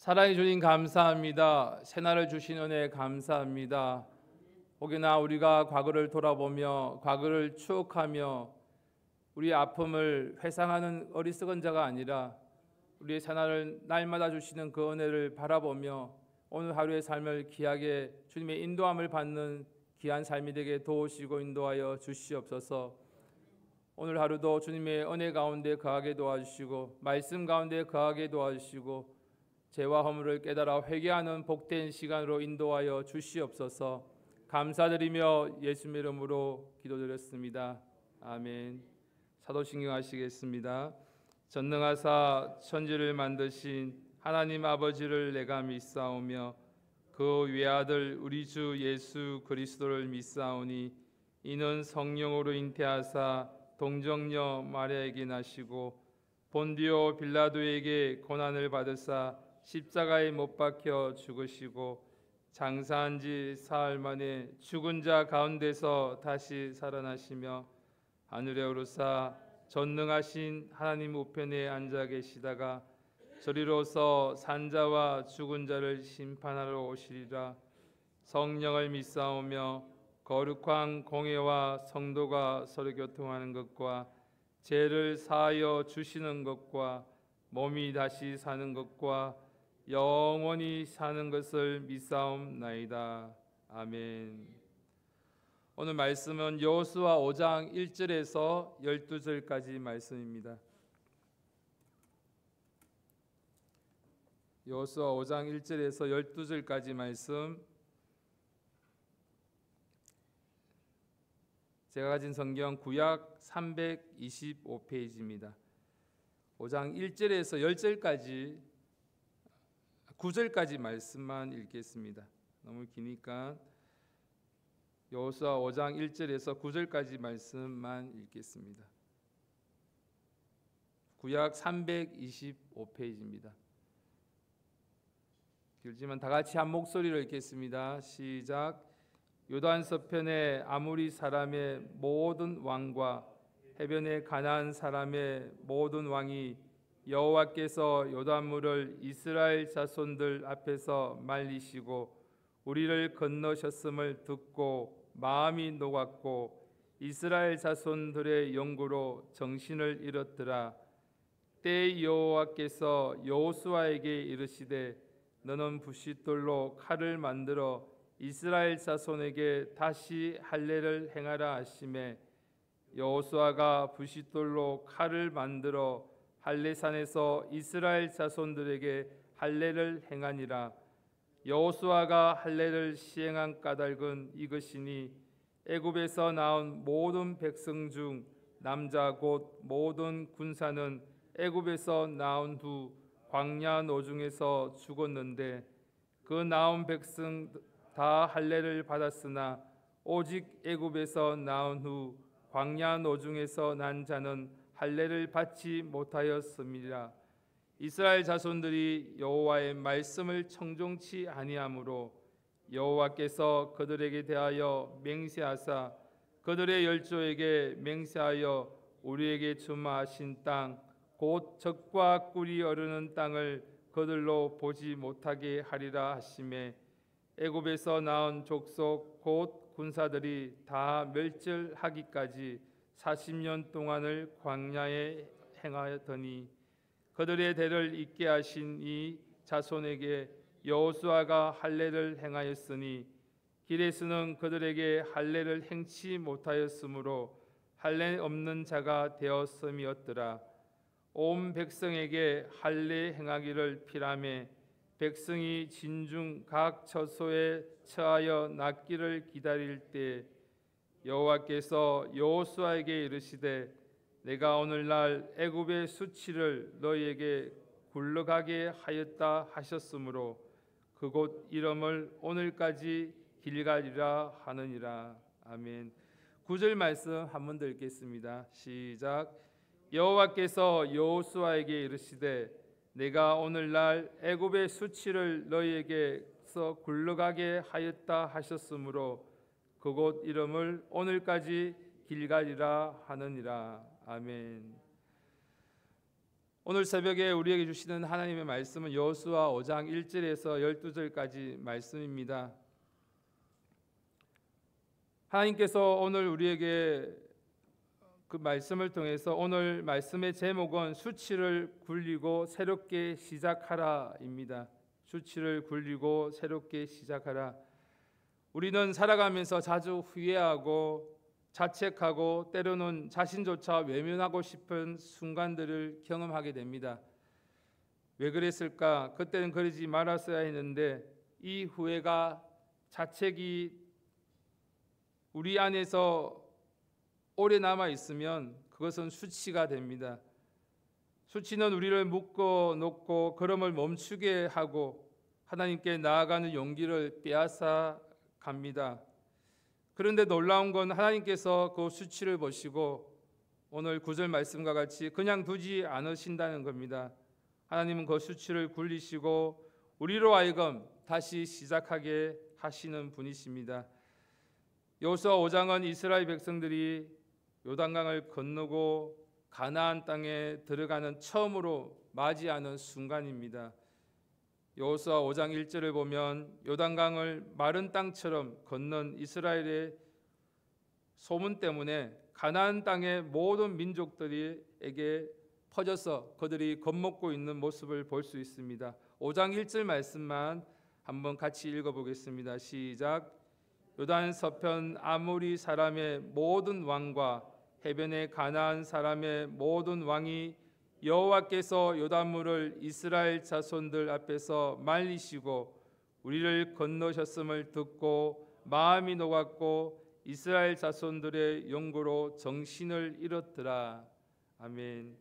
사랑해 주님 감사합니다. 새날을 주신 은혜 감사합니다. 혹여나 우리가 과거를 돌아보며 과거를 추억하며 우리의 아픔을 회상하는 어리석은 자가 아니라 우리의 새날을 날마다 주시는 그 은혜를 바라보며 오늘 하루의 삶을 귀하게 주님의 인도함을 받는 귀한 삶이 되게 도우시고 인도하여 주시옵소서. 오늘 하루도 주님의 은혜 가운데 거하게 도와주시고 말씀 가운데 거하게 도와주시고 죄와 허물을 깨달아 회개하는 복된 시간으로 인도하여 주시옵소서. 감사드리며 예수님 이름으로 기도드렸습니다. 아멘. 사도신경 하시겠습니다. 전능하사 천지를 만드신 하나님 아버지를 내가 믿사오며 그 외아들 우리 주 예수 그리스도를 믿사오니 이는 성령으로 잉태하사 동정녀 마리아에게 나시고 본디오 빌라도에게 고난을 받으사 십자가에 못 박혀 죽으시고 장사한 지 사흘 만에 죽은 자 가운데서 다시 살아나시며 하늘에 오르사 전능하신 하나님 우편에 앉아 계시다가 저리로서 산자와 죽은 자를 심판하러 오시리라. 성령을 믿사오며 거룩한 공회와 성도가 서로 교통하는 것과 죄를 사하여 주시는 것과 몸이 다시 사는 것과 영원히 사는 것을 믿사옵나이다. 아멘. 오늘 말씀은 여호수아 5장 1절에서 12절까지 말씀입니다. 여호수아 5장 1절에서 12절까지 말씀, 제가 가진 성경 구약 325페이지입니다. 5장 1절에서 10절까지 9절까지 말씀만 읽겠습니다. 너무 기니까 여호수아 5장 1절에서 9절까지 말씀만 읽겠습니다. 구약 325페이지입니다. 길지만 다 같이 한 목소리로 읽겠습니다. 시작. 요단 서편의 아모리 사람의 모든 왕과 해변의 가나안 사람의 모든 왕이 여호와께서 요단물을 이스라엘 자손들 앞에서 말리시고 우리를 건너셨음을 듣고 마음이 녹았고 이스라엘 자손들의 영구로 정신을 잃었더라. 때에 여호와께서 여호수아에게 이르시되 너는 부싯돌로 칼을 만들어 이스라엘 자손에게 다시 할례를 행하라 하시매 여호수아가 부싯돌로 칼을 만들어 할례산에서 이스라엘 자손들에게 할례를 행하니라. 여호수아가 할례를 시행한 까닭은 이것이니 애굽에서 나온 모든 백성 중 남자 곧 모든 군사는 애굽에서 나온 후 광야 노중에서 죽었는데 그 나온 백성 다 할례를 받았으나 오직 애굽에서 나온 후 광야 노중에서 난 자는 할례를 받지 못하였음이라. 이스라엘 자손들이 여호와의 말씀을 청종치 아니하므로 여호와께서 그들에게 대하여 맹세하사 그들의 열조에게 맹세하여 우리에게 주마하신 땅 곧 젖과 꿀이 어르는 땅을 그들로 보지 못하게 하리라 하시매 애굽에서 나온 족속 곧 군사들이 다 멸절하기까지 40년 동안을 광야에 행하였더니 그들의 대를 잇게 하신 이 자손에게 여호수아가 할례를 행하였으니 길에서는 그들에게 할례를 행치 못하였으므로 할례 없는 자가 되었음이었더라. 온 백성에게 할례 행하기를 피라매 백성이 진중 각 처소에 처하여 낫기를 기다릴 때 여호와께서 여호수아에게 이르시되 내가 오늘날 애굽의 수치를 너희에게 굴러가게 하였다 하셨으므로 그곳 이름을 오늘까지 길갈이라 하느니라. 아멘. 9절 말씀 한 번 더 읽겠습니다. 시작. 여호와께서 여호수아에게 이르시되 내가 오늘날 애굽의 수치를 너희에게서 굴러가게 하였다 하셨으므로 그곳 이름을 오늘까지 길갈이라 하느니라. 아멘. 오늘 새벽에 우리에게 주시는 하나님의 말씀은 여호수아 5장 1절에서 12절까지 말씀입니다. 하나님께서 오늘 우리에게 그 말씀을 통해서 오늘 말씀의 제목은 수치를 굴리고 새롭게 시작하라입니다. 수치를 굴리고 새롭게 시작하라. 우리는 살아가면서 자주 후회하고 자책하고 때로는 자신조차 외면하고 싶은 순간들을 경험하게 됩니다. 왜 그랬을까? 그때는 그러지 말았어야 했는데 이 후회가 자책이 우리 안에서 오래 남아 있으면 그것은 수치가 됩니다. 수치는 우리를 묶어 놓고 걸음을 멈추게 하고 하나님께 나아가는 용기를 빼앗아 갑니다. 그런데 놀라운 건 하나님께서 그 수치를 보시고 오늘 9절 말씀과 같이 그냥 두지 않으신다는 겁니다. 하나님은 그 수치를 굴리시고 우리로 하여금 다시 시작하게 하시는 분이십니다. 여호수아 5장은 이스라엘 백성들이 요단강을 건너고 가나안 땅에 들어가는 처음으로 맞이하는 순간입니다. 여호수아 5장 1절을 보면 요단강을 마른 땅처럼 건넌 이스라엘의 소문 때문에 가나안 땅의 모든 민족들에게 퍼져서 그들이 겁먹고 있는 모습을 볼 수 있습니다. 5장 1절 말씀만 한번 같이 읽어보겠습니다. 시작. 요단 서편 아모리 사람의 모든 왕과 해변의 가나안 사람의 모든 왕이 여호와께서 요단물을 이스라엘 자손들 앞에서 말리시고 우리를 건너셨음을 듣고 마음이 녹았고 이스라엘 자손들의 용고로 정신을 잃었더라. 아멘.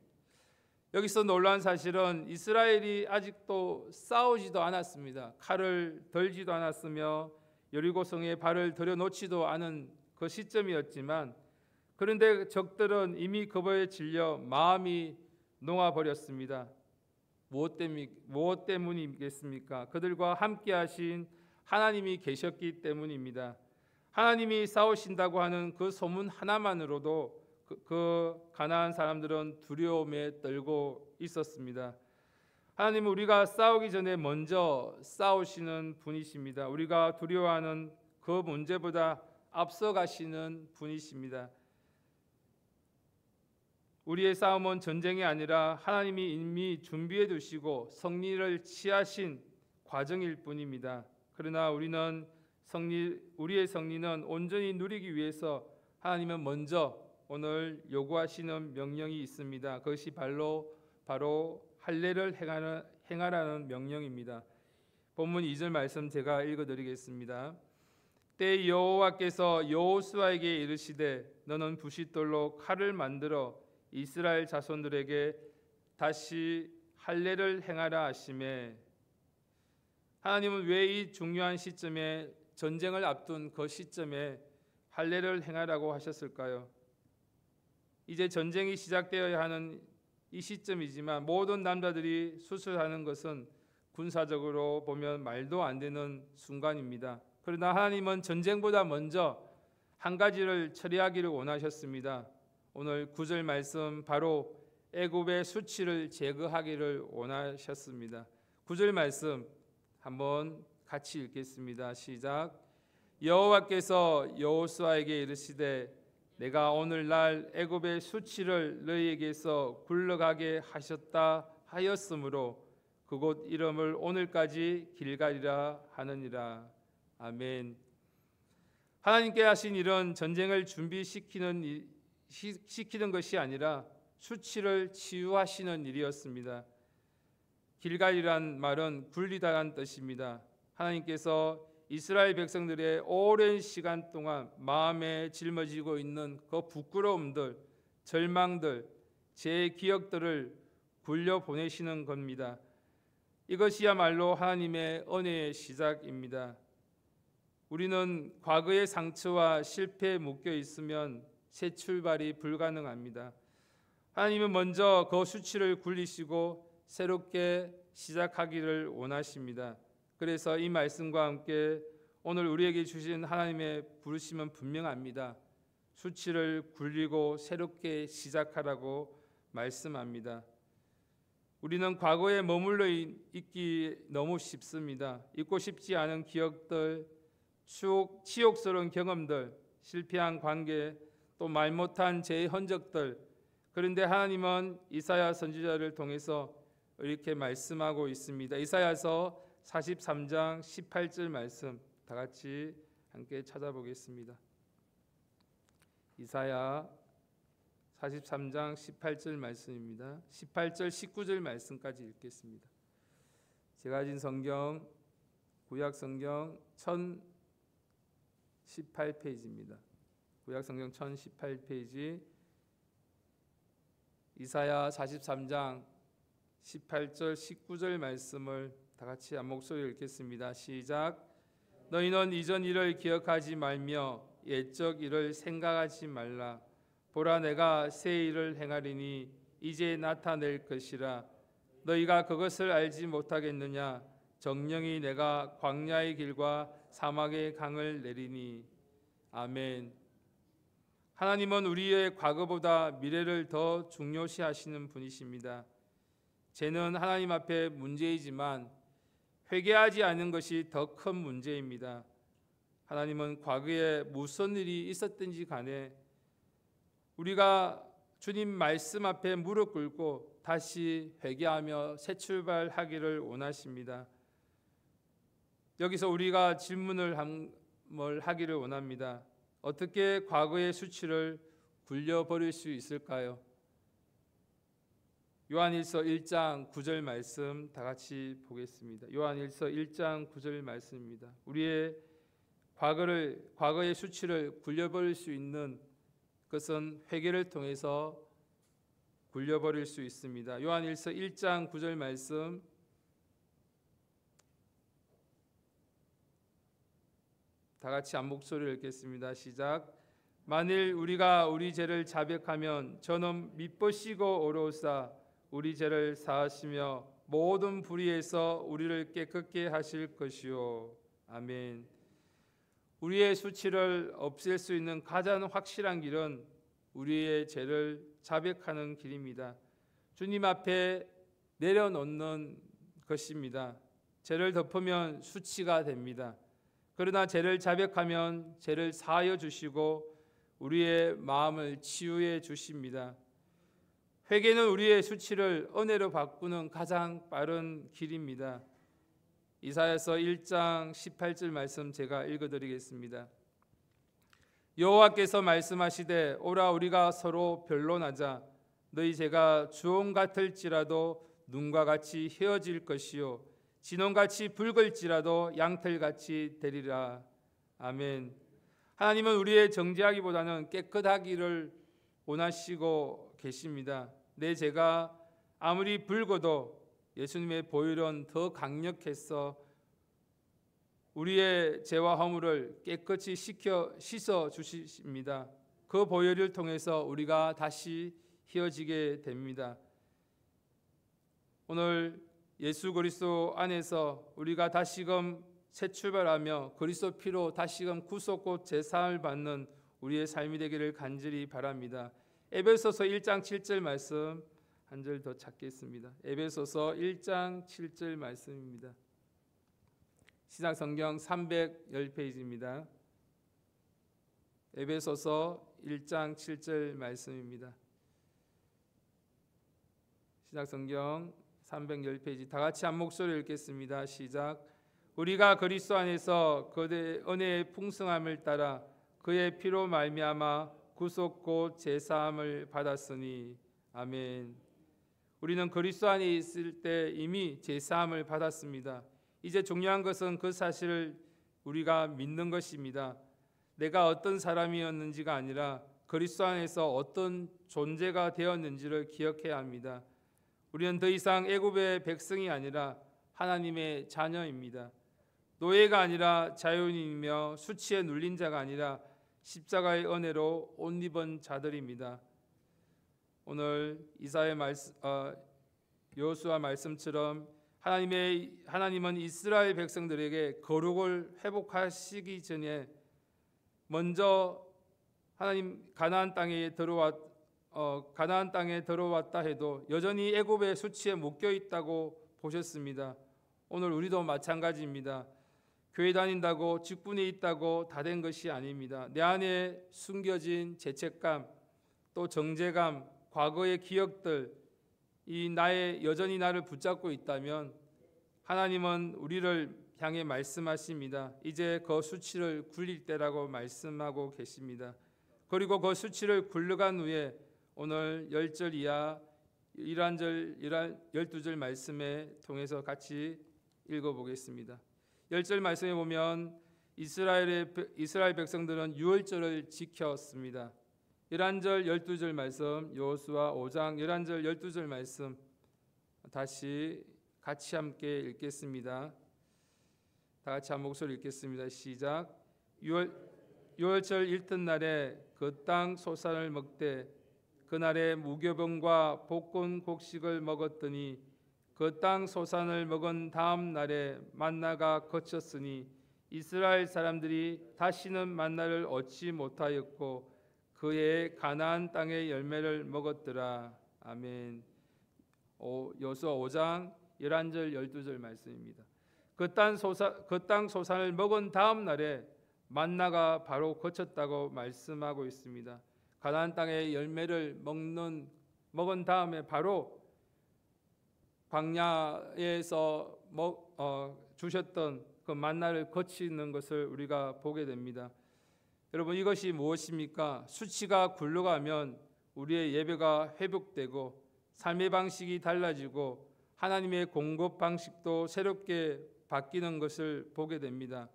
여기서 놀라운 사실은 이스라엘이 아직도 싸우지도 않았습니다. 칼을 들지도 않았으며 여리고성에 발을 들여놓지도 않은 그 시점이었지만 그런데 적들은 이미 그거에 질려 마음이 녹아버렸습니다. 무엇 때문이겠습니까? 그들과 함께 하신 하나님이 계셨기 때문입니다. 하나님이 싸우신다고 하는 그 소문 하나만으로도 그 가나안 사람들은 두려움에 떨고 있었습니다. 하나님은 우리가 싸우기 전에 먼저 싸우시는 분이십니다. 우리가 두려워하는 그 문제보다 앞서가시는 분이십니다. 우리의 싸움은 전쟁이 아니라 하나님이 이미 준비해 두시고 승리를 취하신 과정일 뿐입니다. 그러나 우리의 승리는 온전히 누리기 위해서 하나님은 먼저 오늘 요구하시는 명령이 있습니다. 그것이 바로 할례를 행하라는 명령입니다. 본문 2절 말씀 제가 읽어드리겠습니다. 때 여호와께서 여호수아에게 이르시되 너는 부싯돌로 칼을 만들어 이스라엘 자손들에게 다시 할례를 행하라 하시매. 하나님은 왜 이 중요한 시점에 전쟁을 앞둔 그 시점에 할례를 행하라고 하셨을까요? 이제 전쟁이 시작되어야 하는 이 시점이지만 모든 남자들이 수술하는 것은 군사적으로 보면 말도 안 되는 순간입니다. 그러나 하나님은 전쟁보다 먼저 한 가지를 처리하기를 원하셨습니다. 오늘 9절 말씀 바로 애굽의 수치를 제거하기를 원하셨습니다. 9절 말씀 한번 같이 읽겠습니다. 시작. 여호와께서 여호수아에게 이르시되 내가 오늘날 애굽의 수치를 너희에게서 굴러가게 하셨다 하였으므로 그곳 이름을 오늘까지 길갈이라 하느니라. 아멘. 하나님께 하신 일은 전쟁을 준비시키는 것이 아니라 수치를 치유하시는 일이었습니다. 길갈이란 말은 굴리다란 뜻입니다. 하나님께서 이스라엘 백성들의 오랜 시간 동안 마음에 짊어지고 있는 그 부끄러움들, 절망들, 제 기억들을 굴려 보내시는 겁니다. 이것이야말로 하나님의 은혜의 시작입니다. 우리는 과거의 상처와 실패에 묶여 있으면 새 출발이 불가능합니다. 하나님은 먼저 그 수치를 굴리시고 새롭게 시작하기를 원하십니다. 그래서 이 말씀과 함께 오늘 우리에게 주신 하나님의 부르심은 분명합니다. 수치를 굴리고 새롭게 시작하라고 말씀합니다. 우리는 과거에 머물러 있기 너무 쉽습니다. 잊고 싶지 않은 기억들, 치욕스러운 경험들, 실패한 관계, 또 말 못한 제 흔적들. 그런데 하나님은 이사야 선지자를 통해서 이렇게 말씀하고 있습니다. 이사야서 43장 18절 말씀 다 같이 함께 찾아보겠습니다. 이사야 43장 18절 말씀입니다. 18절 19절 말씀까지 읽겠습니다. 제가 가진 성경 구약 성경 1018페이지입니다. 구약 성경 1018페이지 이사야 43장 18절 19절 말씀을 다 같이 한 목소리로 읽겠습니다. 시작. 너희는 이전 일을 기억하지 말며 옛적 일을 생각하지 말라. 보라, 내가 새 일을 행하리니 이제 나타낼 것이라. 너희가 그것을 알지 못하겠느냐? 정령이 내가 광야의 길과 사막의 강을 내리니. 아멘. 하나님은 우리의 과거보다 미래를 더 중요시하시는 분이십니다. 죄는 하나님 앞에 문제이지만 회개하지 않는 것이 더 큰 문제입니다. 하나님은 과거에 무슨 일이 있었든지 간에 우리가 주님 말씀 앞에 무릎 꿇고 다시 회개하며 새 출발하기를 원하십니다. 여기서 우리가 질문을 하기를 원합니다. 어떻게 과거의 수치를 굴려버릴 수 있을까요? 요한일서 1장 9절 말씀 다 같이 보겠습니다. 요한일서 1장 9절 말씀입니다. 우리의 과거의 수치를 굴려버릴 수 있는 것은 회개를 통해서 굴려버릴 수 있습니다. 요한일서 1장 9절 말씀 다 같이 한 목소리를 읽겠습니다. 시작. 만일 우리가 우리 죄를 자백하면 저는 미쁘시고 어로우사 우리 죄를 사하시며 모든 불의에서 우리를 깨끗게 하실 것이요. 아멘. 우리의 수치를 없앨 수 있는 가장 확실한 길은 우리의 죄를 자백하는 길입니다. 주님 앞에 내려놓는 것입니다. 죄를 덮으면 수치가 됩니다. 그러나 죄를 자백하면 죄를 사하여 주시고 우리의 마음을 치유해 주십니다. 회개는 우리의 수치를 은혜로 바꾸는 가장 빠른 길입니다. 이사야서 1장 18절 말씀 제가 읽어드리겠습니다. 여호와께서 말씀하시되 오라 우리가 서로 변론하자. 너희 죄가 주홍 같을지라도 눈과 같이 헤어질 것이요 진홍같이 붉을지라도 양털같이 되리라. 아멘. 하나님은 우리의 정죄하기보다는 깨끗하기를 원하시고 계십니다. 내 죄가 아무리 붉어도 예수님의 보혈은 더 강력해서 우리의 죄와 허물을 깨끗이 씻어 주십니다. 그 보혈을 통해서 우리가 다시 헤어지게 됩니다. 오늘 예수 그리스도 안에서 우리가 다시금 새 출발하며 그리스도 피로 다시금 구속고 제사함을 받는 우리의 삶이 되기를 간절히 바랍니다. 에베소서 1장 7절 말씀 한 절 더 찾겠습니다. 에베소서 1장 7절 말씀입니다. 신약 성경 310페이지입니다. 에베소서 1장 7절 말씀입니다. 신약 성경 310페이지 다 같이 한 목소리 읽겠습니다. 시작. 우리가 그리스도 안에서 그의 은혜의 풍성함을 따라 그의 피로 말미암아 구속 곧 제사함을 받았으니. 아멘. 우리는 그리스도 안에 있을 때 이미 제사함을 받았습니다. 이제 중요한 것은 그 사실을 우리가 믿는 것입니다. 내가 어떤 사람이었는지가 아니라 그리스도 안에서 어떤 존재가 되었는지를 기억해야 합니다. 우리는 더 이상 애굽의 백성이 아니라 하나님의 자녀입니다. 노예가 아니라 자유인이며 수치에 눌린 자가 아니라 십자가의 은혜로 옷 입은 자들입니다. 오늘 이사야 여호수아 말씀처럼 하나님은 이스라엘 백성들에게 거룩을 회복하시기 전에 먼저 하나님 가나안 땅에 가나안 땅에 들어왔다 해도 여전히 애굽의 수치에 묶여 있다고 보셨습니다. 오늘 우리도 마찬가지입니다. 교회 다닌다고 직분이 있다고 다 된 것이 아닙니다. 내 안에 숨겨진 죄책감, 또 정죄감, 과거의 기억들, 여전히 나를 붙잡고 있다면 하나님은 우리를 향해 말씀하십니다. 이제 그 수치를 굴릴 때라고 말씀하고 계십니다. 그리고 그 수치를 굴러간 후에 오늘 10절 이하 12절 말씀에 통해서 같이 읽어보겠습니다. 10절 말씀에 보면 이스라엘 백성들은 유월절을 지켰습니다. 11절 12절 말씀, 여호수아 5장 11절 12절 말씀 다시 같이 함께 읽겠습니다. 다 같이 한 목소리 읽겠습니다. 시작. 유월절 일튿날에 그 땅 소산을 먹되 그날에 무교병과 볶은 곡식을 먹었더니 그 땅 소산을 먹은 다음 날에 만나가 거쳤으니 이스라엘 사람들이 다시는 만나를 얻지 못하였고 그의 가나안 땅의 열매를 먹었더라. 아멘. 여호수아 5장 11절 12절 말씀입니다. 그 땅 소산을 먹은 다음 날에 만나가 바로 거쳤다고 말씀하고 있습니다. 가나안 땅의 열매를 먹은 다음에 바로 광야에서 주셨던 그 만나를 거치는 것을 우리가 보게 됩니다. 여러분, 이것이 무엇입니까? 수치가 굴러가면 우리의 예배가 회복되고 삶의 방식이 달라지고 하나님의 공급 방식도 새롭게 바뀌는 것을 보게 됩니다.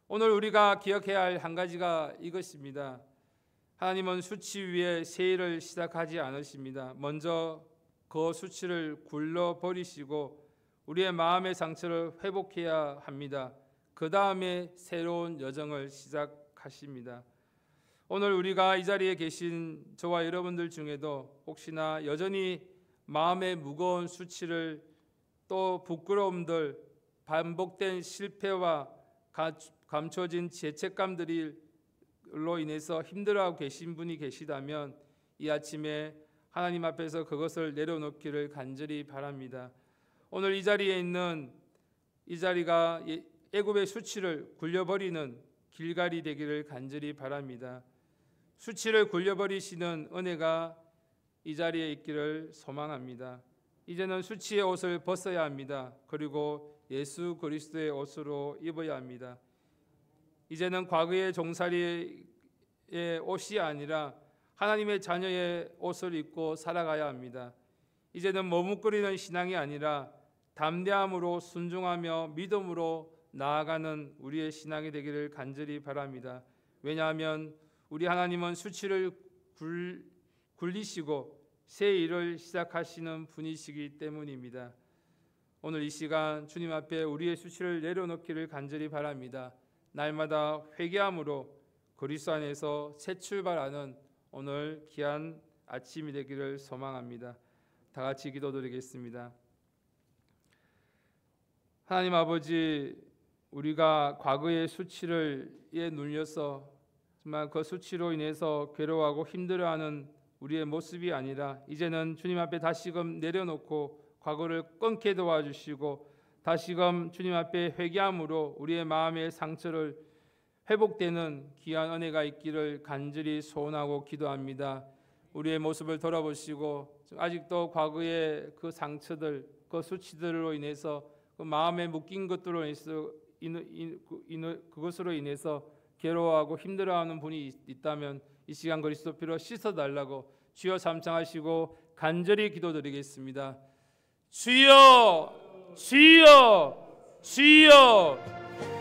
오늘 우리가 기억해야 할 한 가지가 이것입니다. 하나님은 수치 위에 세일을 시작하지 않으십니다. 먼저 그 수치를 굴러버리시고 우리의 마음의 상처를 회복해야 합니다. 그 다음에 새로운 여정을 시작하십니다. 오늘 우리가 이 자리에 계신 저와 여러분들 중에도 혹시나 여전히 마음의 무거운 수치를 또 부끄러움들, 반복된 실패와 감춰진 죄책감들로 인해서 힘들어하고 계신 분이 계시다면 이 아침에 하나님 앞에서 그것을 내려놓기를 간절히 바랍니다. 오늘 이 자리에 있는 이 자리가 애굽의 수치를 굴려버리는 길갈이 되기를 간절히 바랍니다. 수치를 굴려버리시는 은혜가 이 자리에 있기를 소망합니다. 이제는 수치의 옷을 벗어야 합니다. 그리고 예수 그리스도의 옷으로 입어야 합니다. 이제는 과거의 종살이의 옷이 아니라 하나님의 자녀의 옷을 입고 살아가야 합니다. 이제는 머뭇거리는 신앙이 아니라 담대함으로 순종하며 믿음으로 나아가는 우리의 신앙이 되기를 간절히 바랍니다. 왜냐하면 우리 하나님은 수치를 굴리시고 새 일을 시작하시는 분이시기 때문입니다. 오늘 이 시간 주님 앞에 우리의 수치를 내려놓기를 간절히 바랍니다. 날마다 회개함으로 그리스도 안에서 새 출발하는 오늘 귀한 아침이 되기를 소망합니다. 다 같이 기도드리겠습니다. 하나님 아버지, 우리가 과거의 수치에 눌려서 정말 그 수치로 인해서 괴로워하고 힘들어하는 우리의 모습이 아니라 이제는 주님 앞에 다시금 내려놓고 과거를 끊게 도와주시고 다시금 주님 앞에 회개함으로 우리의 마음의 상처를 회복되는 귀한 은혜가 있기를 간절히 소원하고 기도합니다. 우리의 모습을 돌아보시고 아직도 과거의 그 상처들, 그 수치들로 인해서 그 마음에 묶인 것들로 인해서 그것으로 인해서 괴로워하고 힘들어하는 분이 있다면 이 시간 그리스도 피로 씻어달라고 주여 삼창하시고 간절히 기도드리겠습니다. 주여, 주여, 주여.